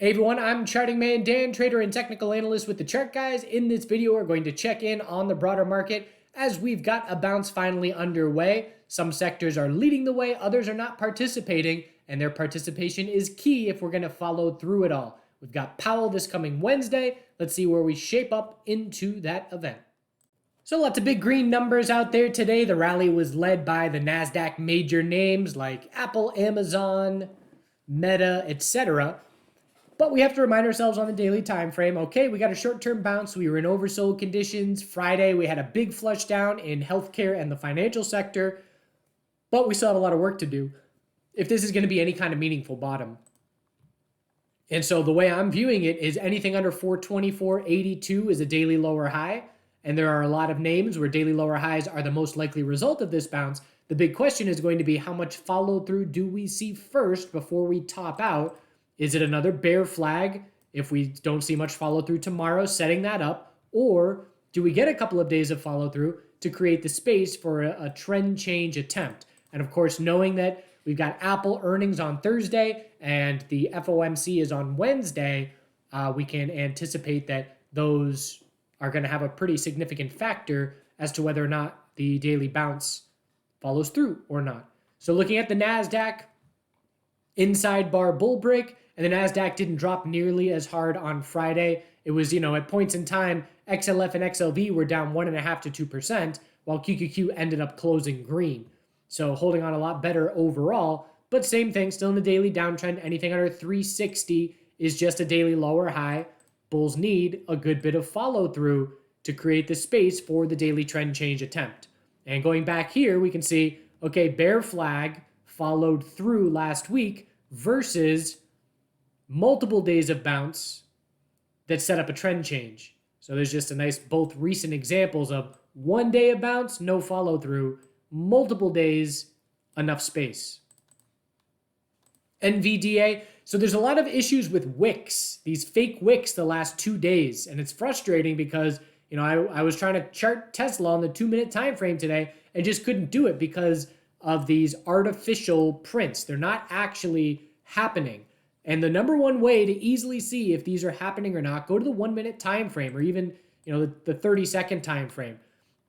Hey everyone, I'm Charting Man Dan, trader and technical analyst with the Chart Guys. In this video, we're going to check in on the broader market as we've got a bounce finally underway. Some sectors are leading the way, others are not participating, and their participation is key if we're going to follow through it all. We've got Powell this coming Wednesday. Let's see where we shape up into that event. So lots of big green numbers out there today. The rally was led by the NASDAQ major names like Apple, Amazon, Meta, etc. But we have to remind ourselves on the daily time frame, okay, we got a short-term bounce. We were in oversold conditions. Friday, we had a big flush down in healthcare and the financial sector, but we still have a lot of work to do if this is going to be any kind of meaningful bottom. And so the way I'm viewing it is anything under 424.82 is a daily lower high, and there are a lot of names where daily lower highs are the most likely result of this bounce. The big question is going to be how much follow-through do we see first before we top out? Is it another bear flag if we don't see much follow through tomorrow, setting that up? Or do we get a couple of days of follow through to create the space for a trend change attempt? And of course, knowing that we've got Apple earnings on Thursday and the FOMC is on Wednesday, we can anticipate that those are going to have a pretty significant factor as to whether or not the daily bounce follows through or not. So looking at the NASDAQ, inside bar bull break, and the NASDAQ didn't drop nearly as hard on Friday. It was, at points in time, XLF and XLV were down 1.5% to 2%, while QQQ ended up closing green. So holding on a lot better overall, but same thing, still in the daily downtrend. Anything under 360 is just a daily lower high. Bulls need a good bit of follow through to create the space for the daily trend change attempt. And going back here, we can see, okay, bear flag followed through last week versus multiple days of bounce that set up a trend change. So there's just a nice both recent examples of 1 day of bounce, no follow through, multiple days, enough space. NVDA. So there's a lot of issues with wicks, these fake wicks the last 2 days. And it's frustrating because, I was trying to chart Tesla on the 2-minute time frame today and just couldn't do it because of these artificial prints. They're not actually happening. And the number one way to easily see if these are happening or not, go to the 1-minute time frame or even, the 30-second time frame.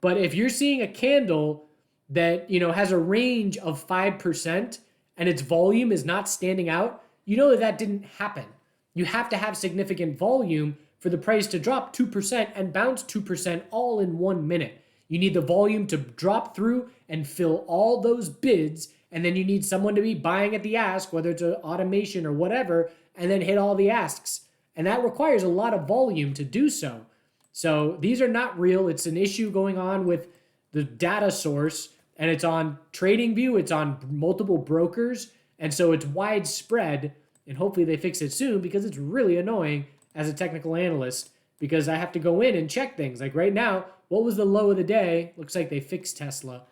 But if you're seeing a candle that, has a range of 5% and its volume is not standing out, you know that didn't happen. You have to have significant volume for the price to drop 2% and bounce 2% all in 1 minute. You need the volume to drop through and fill all those bids, and then you need someone to be buying at the ask, whether it's an automation or whatever, and then hit all the asks. And that requires a lot of volume to do so. So these are not real. It's an issue going on with the data source, and it's on TradingView, it's on multiple brokers, and so it's widespread, and hopefully they fix it soon because it's really annoying as a technical analyst because I have to go in and check things. Like right now, what was the low of the day? Looks like they fixed Tesla.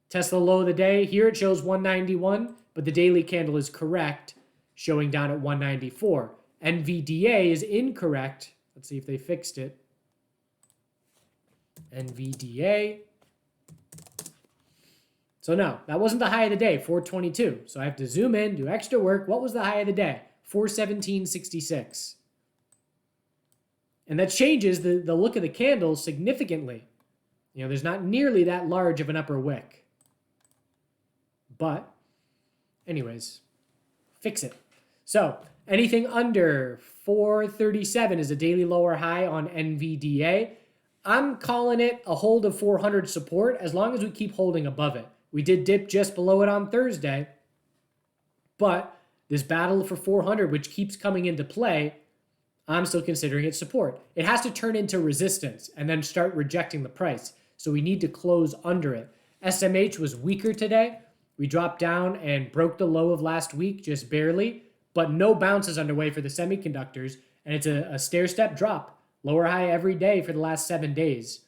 Tesla low of the day, here it shows 191, but the daily candle is correct, showing down at 194. NVDA is incorrect. Let's see if they fixed it. NVDA. So no, that wasn't the high of the day, 422. So I have to zoom in, do extra work. What was the high of the day? 417.66. And that changes the look of the candle significantly. There's not nearly that large of an upper wick. But anyways, fix it. So anything under 437 is a daily lower high on NVDA. I'm calling it a hold of 400 support as long as we keep holding above it. We did dip just below it on Thursday, but this battle for 400, which keeps coming into play, I'm still considering it support. It has to turn into resistance and then start rejecting the price. So we need to close under it. SMH was weaker today. We dropped down and broke the low of last week, just barely, but no bounces underway for the semiconductors, and it's a stair-step drop, lower high every day for the last 7 days.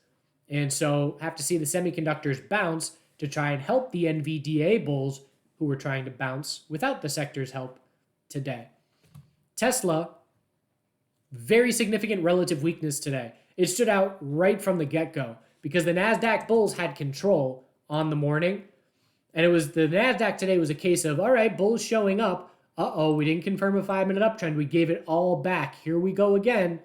And so have to see the semiconductors bounce to try and help the NVDA bulls who were trying to bounce without the sector's help today. Tesla, very significant relative weakness today. It stood out right from the get-go because the NASDAQ bulls had control on the morning. And it was the NASDAQ today was a case of, all right, bulls showing up Uh-oh, we didn't confirm a 5-minute uptrend. We gave it all back. Here we go again.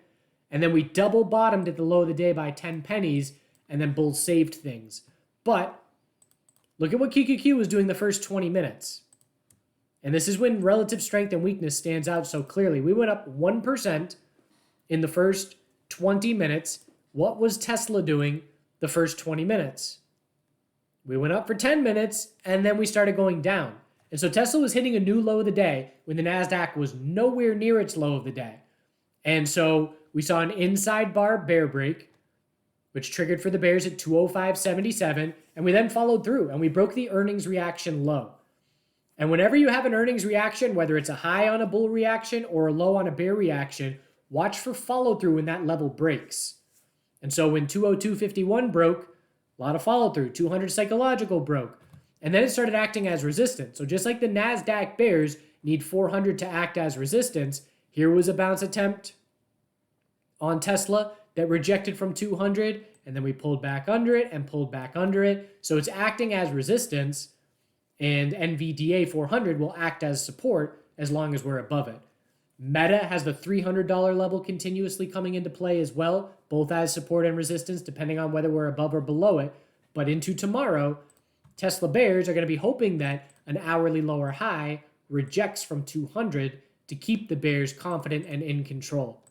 And then we double bottomed at the low of the day by 10 pennies, and then bulls saved things. But look at what QQQ was doing the first 20 minutes. And this is when relative strength and weakness stands out so clearly. We went up 1% in the first 20 minutes. What was Tesla doing the first 20 minutes? We went up for 10 minutes, and then we started going down. And so Tesla was hitting a new low of the day when the NASDAQ was nowhere near its low of the day. And so we saw an inside bar bear break, which triggered for the bears at 205.77, and we then followed through, and we broke the earnings reaction low. And whenever you have an earnings reaction, whether it's a high on a bull reaction or a low on a bear reaction, watch for follow through when that level breaks. And so when 202.51 broke, a lot of follow through, 200 psychological broke, and then it started acting as resistance. So just like the NASDAQ bears need 400 to act as resistance, here was a bounce attempt on Tesla that rejected from 200, and then we pulled back under it and pulled back under it. So it's acting as resistance, and NVDA 400 will act as support as long as we're above it. Meta has the $300 level continuously coming into play as well, both as support and resistance, depending on whether we're above or below it. But into tomorrow, Tesla bears are going to be hoping that an hourly lower high rejects from 200 to keep the bears confident and in control.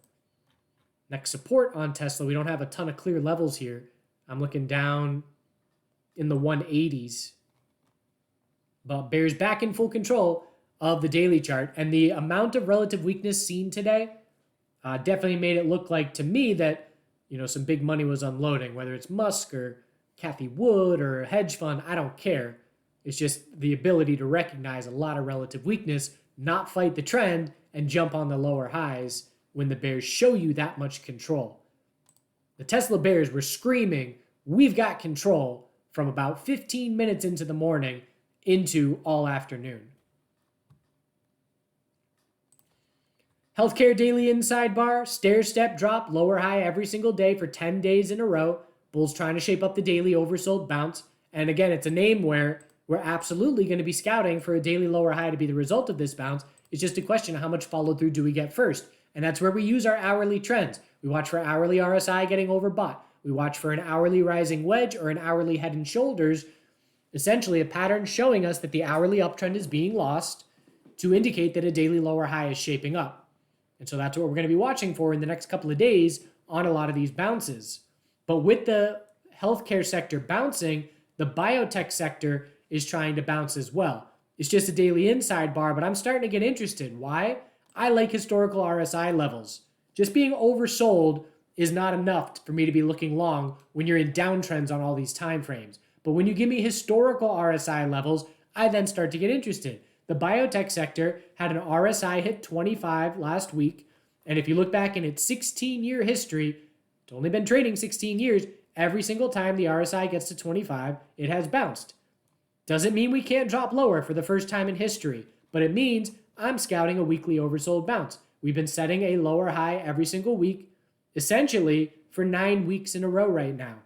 Next support on Tesla, we don't have a ton of clear levels here. I'm looking down in the 180s. But bears back in full control of the daily chart. And the amount of relative weakness seen today definitely made it look like to me that, some big money was unloading, whether it's Musk or Cathie Wood or a hedge fund, I don't care. It's just the ability to recognize a lot of relative weakness, not fight the trend, and jump on the lower highs when the bears show you that much control. The Tesla bears were screaming, "We've got control," from about 15 minutes into the morning into all afternoon. Healthcare daily inside bar, stair step drop, lower high every single day for 10 days in a row. Bulls trying to shape up the daily oversold bounce. And again, it's a name where we're absolutely going to be scouting for a daily lower high to be the result of this bounce. It's just a question of how much follow through do we get first. And that's where we use our hourly trends. We watch for hourly RSI getting overbought. We watch for an hourly rising wedge or an hourly head and shoulders. Essentially a pattern showing us that the hourly uptrend is being lost to indicate that a daily lower high is shaping up. And so that's what we're going to be watching for in the next couple of days on a lot of these bounces. But with the healthcare sector bouncing, the biotech sector is trying to bounce as well. It's just a daily inside bar, but I'm starting to get interested. Why? I like historical RSI levels. Just being oversold is not enough for me to be looking long when you're in downtrends on all these time frames. But when you give me historical RSI levels, I then start to get interested. The biotech sector had an RSI hit 25 last week. And if you look back in its 16-year history, it's only been trading 16 years. Every single time the RSI gets to 25, it has bounced. Doesn't mean we can't drop lower for the first time in history, but it means I'm scouting a weekly oversold bounce. We've been setting a lower high every single week, essentially for 9 weeks in a row right now.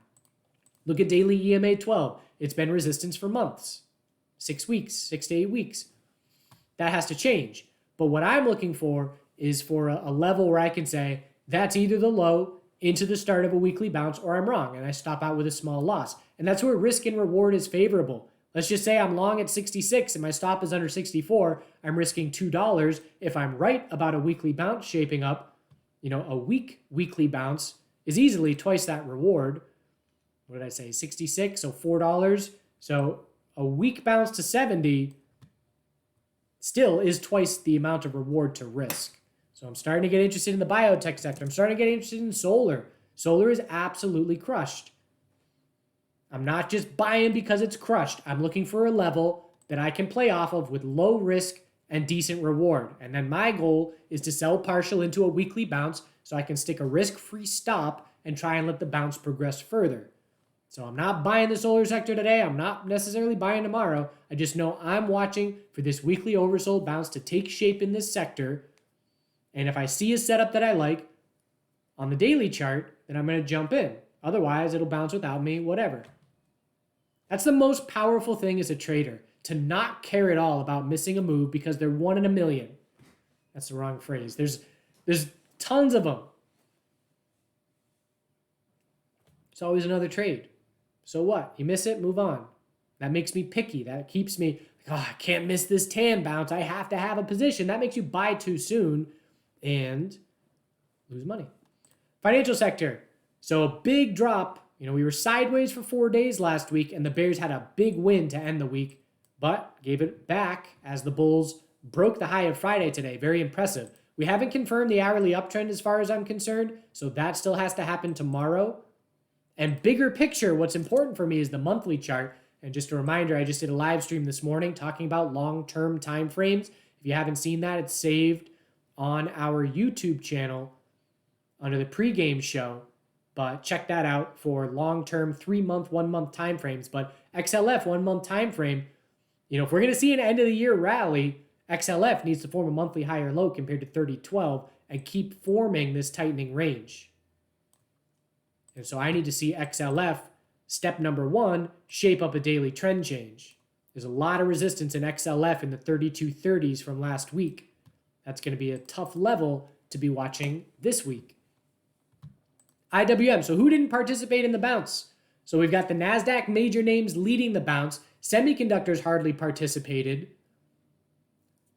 Look at daily EMA 12. It's been resistance for months, 6 weeks, 6 to 8 weeks. That has to change. But what I'm looking for is for a level where I can say that's either the low into the start of a weekly bounce or I'm wrong and I stop out with a small loss. And that's where risk and reward is favorable. Let's just say I'm long at 66 and my stop is under 64. I'm risking $2. If I'm right about a weekly bounce shaping up, a weekly bounce is easily twice that reward. What did I say? 66, so $4. So a weak bounce to 70 still is twice the amount of reward to risk. So I'm starting to get interested in the biotech sector. I'm starting to get interested in solar. Solar is absolutely crushed. I'm not just buying because it's crushed. I'm looking for a level that I can play off of with low risk and decent reward. And then my goal is to sell partial into a weekly bounce so I can stick a risk-free stop and try and let the bounce progress further. So I'm not buying the solar sector today. I'm not necessarily buying tomorrow. I just know I'm watching for this weekly oversold bounce to take shape in this sector. And if I see a setup that I like on the daily chart, then I'm going to jump in. Otherwise, it'll bounce without me, whatever. That's the most powerful thing as a trader, to not care at all about missing a move because they're 1 in a million. That's the wrong phrase. There's tons of them. It's always another trade. So what? You miss it, move on. That makes me picky. That keeps me, oh, I can't miss this tan bounce. I have to have a position. That makes you buy too soon and lose money. Financial sector. So a big drop. We were sideways for 4 days last week, and the Bears had a big win to end the week, but gave it back as the Bulls broke the high of Friday today. Very impressive. We haven't confirmed the hourly uptrend as far as I'm concerned, so that still has to happen tomorrow. And bigger picture, what's important for me is the monthly chart. And just a reminder, I just did a live stream this morning talking about long-term time frames. If you haven't seen that, it's saved on our YouTube channel under the pregame show. But check that out for long-term 3-month, 1-month time frames. But XLF 1-month time frame, if we're going to see an end-of-the-year rally, XLF needs to form a monthly higher low compared to 3012 and keep forming this tightening range. And so I need to see XLF, step number 1, shape up a daily trend change. There's a lot of resistance in XLF in the 3230s from last week. That's going to be a tough level to be watching this week. IWM. So who didn't participate in the bounce? So we've got the NASDAQ major names leading the bounce. Semiconductors hardly participated.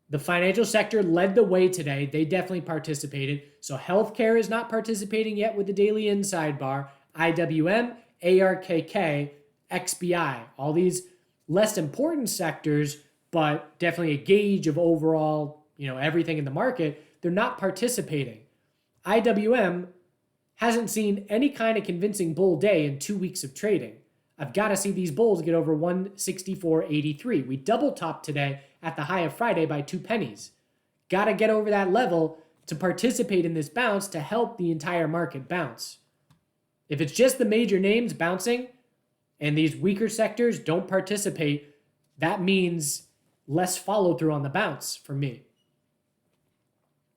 The financial sector led the way today. They definitely participated. So healthcare is not participating yet with the daily inside bar. IWM, ARKK, XBI. All these less important sectors, but definitely a gauge of overall, everything in the market. They're not participating. IWM hasn't seen any kind of convincing bull day in 2 weeks of trading. I've got to see these bulls get over 164.83. We double topped today at the high of Friday by 2 pennies. Got to get over that level to participate in this bounce to help the entire market bounce. If it's just the major names bouncing and these weaker sectors don't participate, that means less follow through on the bounce for me.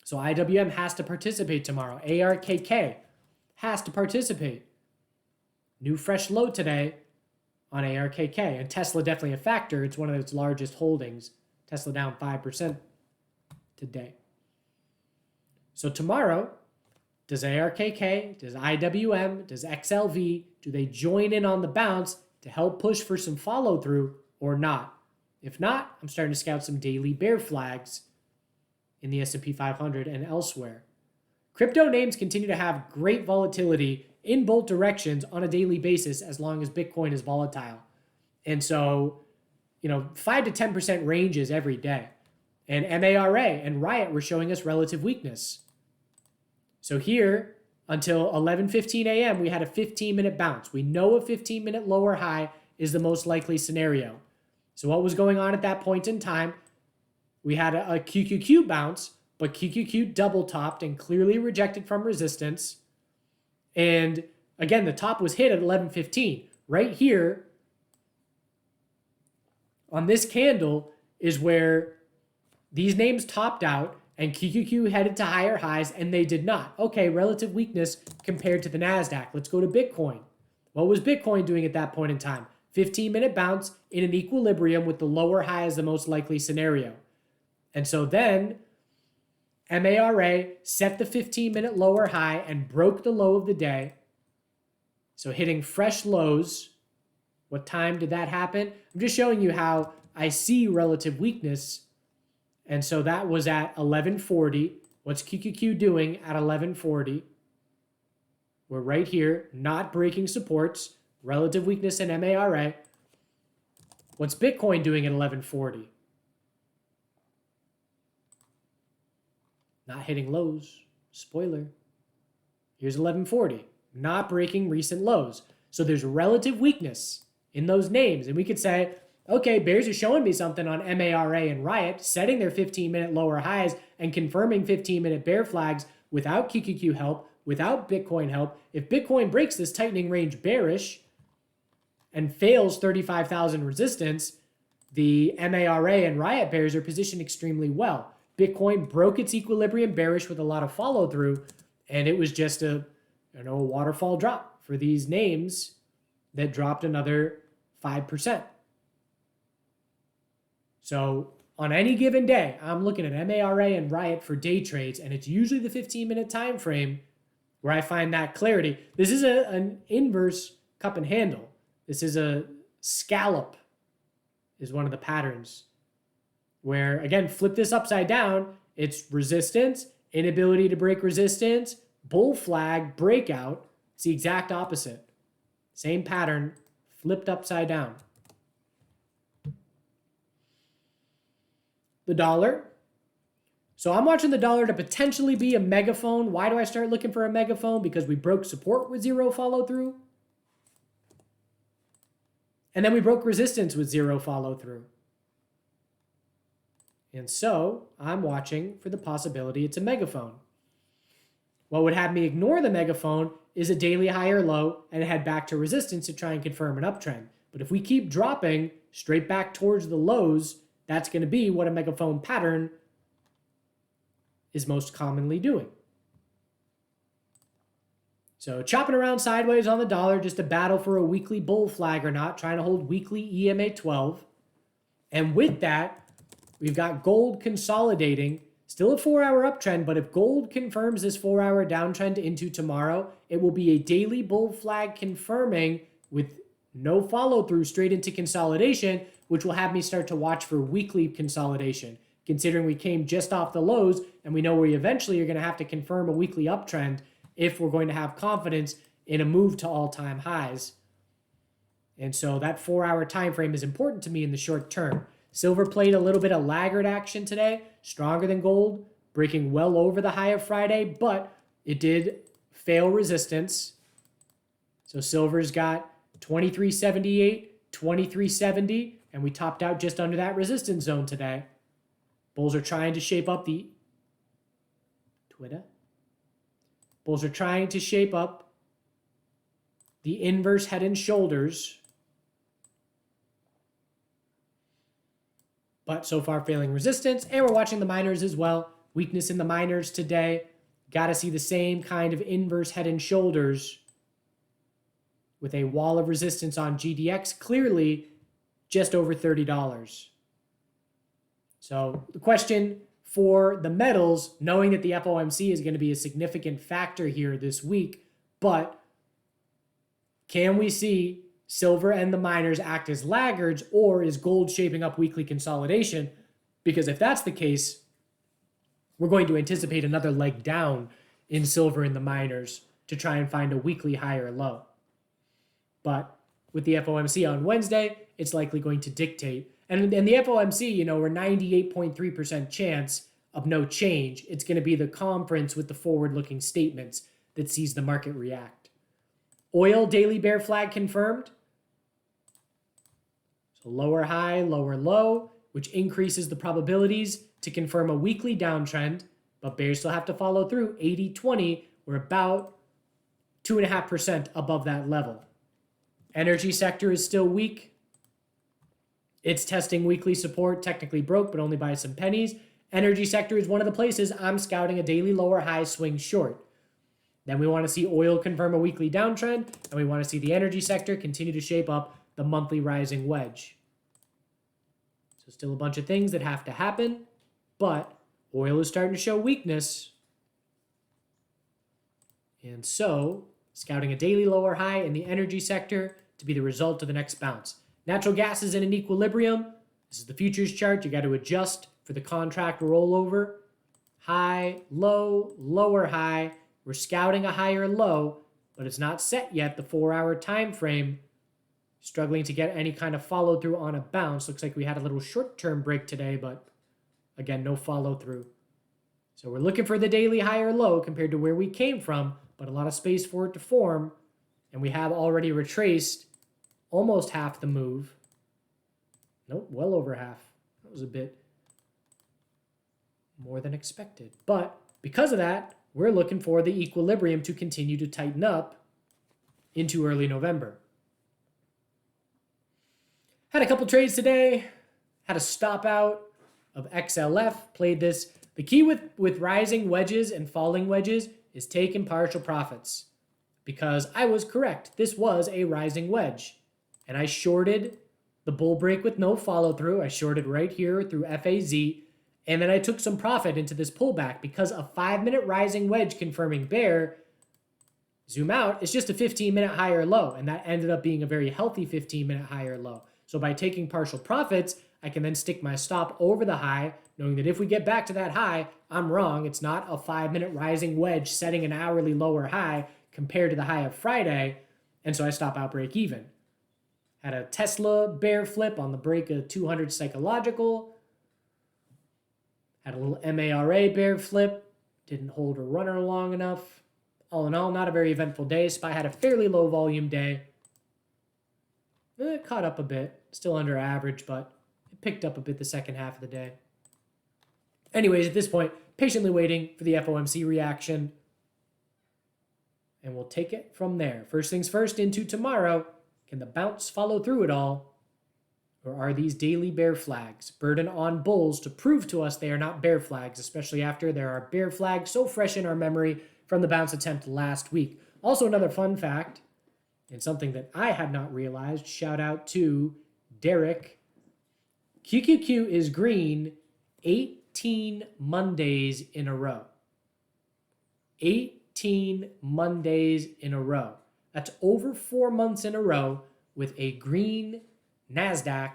So IWM has to participate tomorrow. ARKK has to participate. New fresh low today on ARKK. And Tesla definitely a factor. It's one of its largest holdings. Tesla down 5% today. So tomorrow, does ARKK, does IWM, does XLV, do they join in on the bounce to help push for some follow through or not? If not, I'm starting to scout some daily bear flags in the S&P 500 and elsewhere. Crypto names continue to have great volatility in both directions on a daily basis as long as Bitcoin is volatile. And so, 5 to 10% ranges every day. And MARA and Riot were showing us relative weakness. So here, until 11:15 a.m., we had a 15-minute bounce. We know a 15-minute lower high is the most likely scenario. So what was going on at that point in time? We had a QQQ bounce, but QQQ double topped and clearly rejected from resistance. And again, the top was hit at 11:15. Right here on this candle is where these names topped out and QQQ headed to higher highs, and they did not. Okay, relative weakness compared to the NASDAQ. Let's go to Bitcoin. What was Bitcoin doing at that point in time? 15-minute bounce in an equilibrium with the lower high as the most likely scenario. And so then MARA set the 15-minute lower high and broke the low of the day. So hitting fresh lows. What time did that happen? I'm just showing you how I see relative weakness. And so that was at 11:40. What's QQQ doing at 11:40? We're right here, not breaking supports. Relative weakness in MARA. What's Bitcoin doing at 11:40? Not hitting lows. Spoiler. Here's 11:40. Not breaking recent lows. So there's relative weakness in those names. And we could say, okay, bears are showing me something on MARA and Riot, setting their 15-minute lower highs and confirming 15-minute bear flags without QQQ help, without Bitcoin help. If Bitcoin breaks this tightening range bearish and fails 35,000 resistance, the MARA and Riot bears are positioned extremely well. Bitcoin broke its equilibrium bearish with a lot of follow through, and it was just a waterfall drop for these names that dropped another 5%. So on any given day, I'm looking at MARA and Riot for day trades, and it's usually the 15-minute time frame where I find that clarity. This is an inverse cup and handle. This is a scallop is one of the patterns where, again, flip this upside down. It's resistance, inability to break resistance, bull flag, breakout. It's the exact opposite. Same pattern, flipped upside down. The dollar. So I'm watching the dollar to potentially be a megaphone. Why do I start looking for a megaphone? Because we broke support with zero follow through. And then we broke resistance with zero follow through. And so I'm watching for the possibility it's a megaphone. What would have me ignore the megaphone is a daily high or low and head back to resistance to try and confirm an uptrend. But if we keep dropping straight back towards the lows, that's going to be what a megaphone pattern is most commonly doing. So chopping around sideways on the dollar, just a battle for a weekly bull flag or not, trying to hold weekly EMA 12. And with that, we've got gold consolidating, still a 4-hour uptrend, but if gold confirms this 4-hour downtrend into tomorrow, it will be a daily bull flag confirming with no follow through straight into consolidation, which will have me start to watch for weekly consolidation. Considering we came just off the lows and we know we eventually are going to have to confirm a weekly uptrend if we're going to have confidence in a move to all-time highs. And so that 4-hour time frame is important to me in the short term. Silver played a little bit of laggard action today, stronger than gold, breaking well over the high of Friday, but it did fail resistance. So silver's got 23.78, 23.70, and we topped out just under that resistance zone today. Bulls are trying to shape up the Bulls are trying to shape up the inverse head and shoulders, but so far failing resistance. And we're watching the miners as well. Weakness in the miners today. Got to see the same kind of inverse head and shoulders with a wall of resistance on GDX, clearly just over $30. So the question for the metals, knowing that the FOMC is going to be a significant factor here this week, but can we see silver and the miners act as laggards, or is gold shaping up weekly consolidation? Because if that's the case, we're going to anticipate another leg down in silver and the miners to try and find a weekly high or low. But with the FOMC on Wednesday, it's likely going to dictate. And the FOMC, we're 98.3% chance of no change. It's going to be the conference with the forward-looking statements that sees the market react. Oil daily bear flag confirmed. So lower high, lower low, which increases the probabilities to confirm a weekly downtrend, but bears still have to follow through. 80-20, we're about 2.5% above that level. Energy sector is still weak. It's testing weekly support, technically broke, but only by some pennies. Energy sector is one of the places I'm scouting a daily lower high swing short. Then we want to see oil confirm a weekly downtrend, and we want to see the energy sector continue to shape up the monthly rising wedge. So still a bunch of things that have to happen, but oil is starting to show weakness. And so, scouting a daily lower high in the energy sector to be the result of the next bounce. Natural gas is in an equilibrium. This is the futures chart. You got to adjust for the contract rollover. High, low, lower high. We're scouting a higher low, but it's not set yet. The 4-hour time frame, struggling to get any kind of follow through on a bounce. Looks like we had a little short-term break today, but again, no follow through. So we're looking for the daily higher low compared to where we came from, but a lot of space for it to form. And we have already retraced almost half the move. Nope, well over half. That was a bit more than expected. But because of that, we're looking for the equilibrium to continue to tighten up into early November. Had a couple trades today. Had a stop out of XLF. Played this. The key with rising wedges and falling wedges is taking partial profits. Because I was correct. This was a rising wedge. And I shorted the bull break with no follow through. I shorted right here through FAZ, and then I took some profit into this pullback because a 5-minute rising wedge confirming bear. Zoom out, it's just a 15-minute higher low, and that ended up being a very healthy 15-minute higher low. So by taking partial profits, I can then stick my stop over the high, knowing that if we get back to that high, I'm wrong. It's not a 5-minute rising wedge setting an hourly lower high compared to the high of Friday, and so I stop out break even. Had a Tesla bear flip on the break of 200 psychological. Had a little MARA bear flip. Didn't hold a runner long enough. All in all, not a very eventful day. SPY had a fairly low volume day. It caught up a bit. Still under average, but it picked up a bit the second half of the day. Anyways, at this point, patiently waiting for the FOMC reaction. And we'll take it from there. First things first, into tomorrow. Can the bounce follow through it all? Or are these daily bear flags? Burden on bulls to prove to us they are not bear flags, especially after there are bear flags so fresh in our memory from the bounce attempt last week. Also, another fun fact, and something that I had not realized, shout out to Derek. QQQ is green 18 Mondays in a row. 18 Mondays in a row. That's over 4 months in a row with a green NASDAQ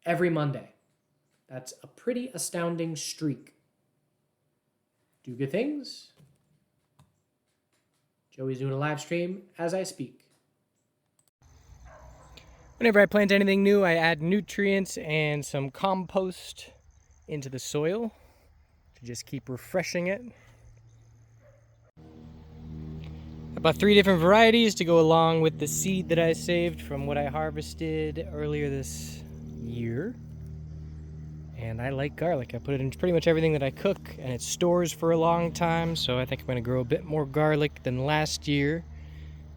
every Monday. That's a pretty astounding streak. Do good things. Joey's doing a live stream as I speak. Whenever I plant anything new, I add nutrients and some compost into the soil to just keep refreshing it. I bought 3 different varieties to go along with the seed that I saved from what I harvested earlier this year. And I like garlic. I put it in pretty much everything that I cook, and it stores for a long time, so I think I'm going to grow a bit more garlic than last year,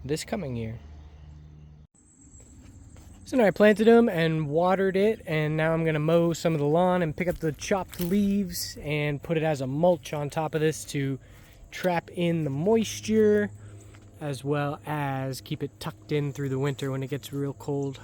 this coming year. So now I planted them and watered it, and now I'm going to mow some of the lawn and pick up the chopped leaves and put it as a mulch on top of this to trap in the moisture, as well as keep it tucked in through the winter when it gets real cold.